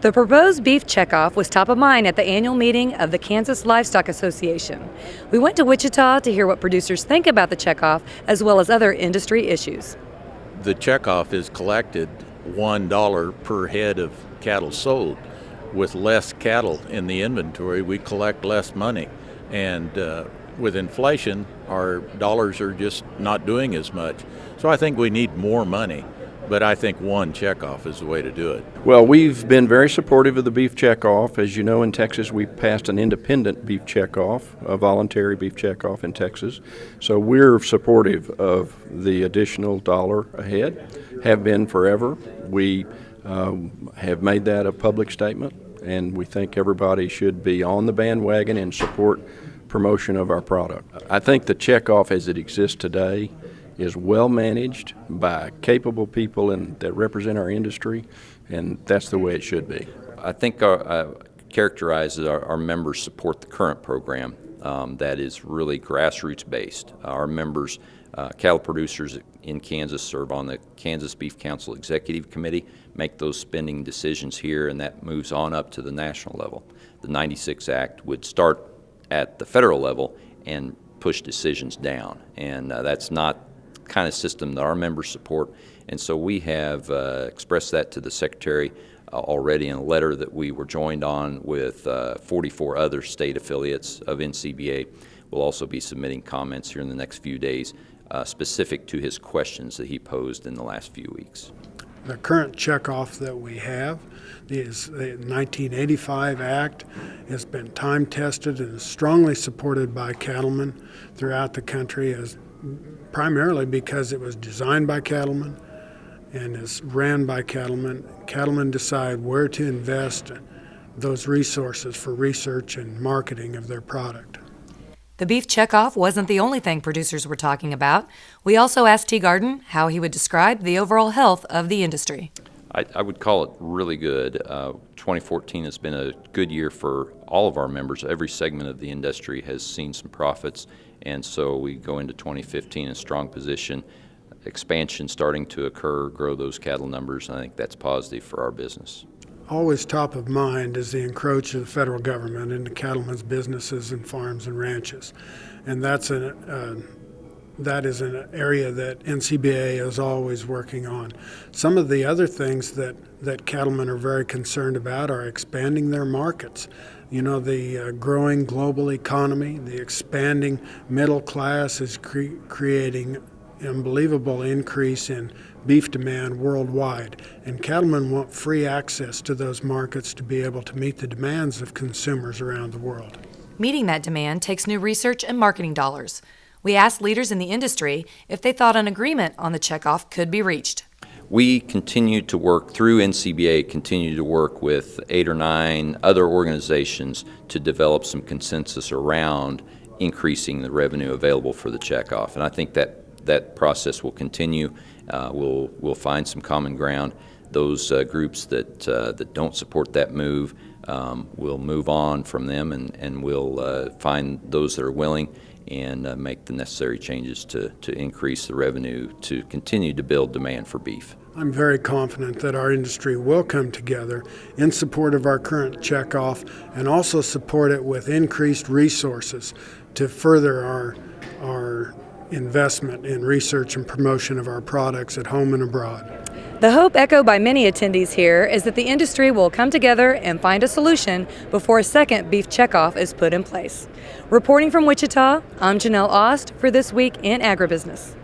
The proposed beef checkoff was top of mind at the annual meeting of the Kansas Livestock Association. We went to Wichita to hear what producers think about the checkoff as well as other industry issues. The checkoff is collected $1 per head of cattle sold. With less cattle in the inventory, we collect less money. And with inflation, our dollars are just not doing as much. So I think we need more money. But I think one checkoff is the way to do it. Well, we've been very supportive of the beef checkoff. As you know, in Texas, we passed an independent beef checkoff, a voluntary beef checkoff in Texas. So we're supportive of the additional dollar a head, have been forever. We have made that a public statement, and we think everybody should be on the bandwagon and support promotion of our product. I think the checkoff as it exists today is well managed by capable people that represent our industry, and that's the way it should be. I think characterizes our members support the current program that is really grassroots based. Our members, cattle producers in Kansas, serve on the Kansas Beef Council Executive Committee, make those spending decisions here, and that moves on up to the national level. The 96 Act would start at the federal level and push decisions down, and that's not kind of system that our members support, and so we have expressed that to the Secretary already in a letter that we were joined on with 44 other state affiliates of NCBA. We'll also be submitting comments here in the next few days specific to his questions that he posed in the last few weeks. The current checkoff that we have is the 1985 Act. Has been time tested and is strongly supported by cattlemen throughout the country, primarily because it was designed by cattlemen and is ran by cattlemen. Cattlemen decide where to invest those resources for research and marketing of their product. The beef checkoff wasn't the only thing producers were talking about. We also asked Teagarden how he would describe the overall health of the industry. I would call it really good. 2014 has been a good year for all of our members. Every segment of the industry has seen some profits, and so we go into 2015 in a strong position. Expansion starting to occur, grow those cattle numbers, and I think that's positive for our business. Always top of mind is the encroach of the federal government into cattlemen's businesses and farms and ranches, and that is an area that NCBA is always working on. Some of the other things that cattlemen are very concerned about are expanding their markets. You know, the growing global economy, the expanding middle class is creating unbelievable increase in beef demand worldwide, and cattlemen want free access to those markets to be able to meet the demands of consumers around the world. Meeting that demand takes new research and marketing dollars. We asked leaders in the industry if they thought an agreement on the checkoff could be reached. We continue to work through NCBA, continue to work with 8 or 9 other organizations to develop some consensus around increasing the revenue available for the checkoff, and I think that process will continue. We'll find some common ground. Those groups that don't support that move, we'll move on from them, and we'll find those that are willing and make the necessary changes to increase the revenue to continue to build demand for beef. I'm very confident that our industry will come together in support of our current checkoff and also support it with increased resources to further our investment in research and promotion of our products at home and abroad. The hope echoed by many attendees here is that the industry will come together and find a solution before a second beef checkoff is put in place. Reporting from Wichita, I'm Janelle Ost for This Week in Agribusiness.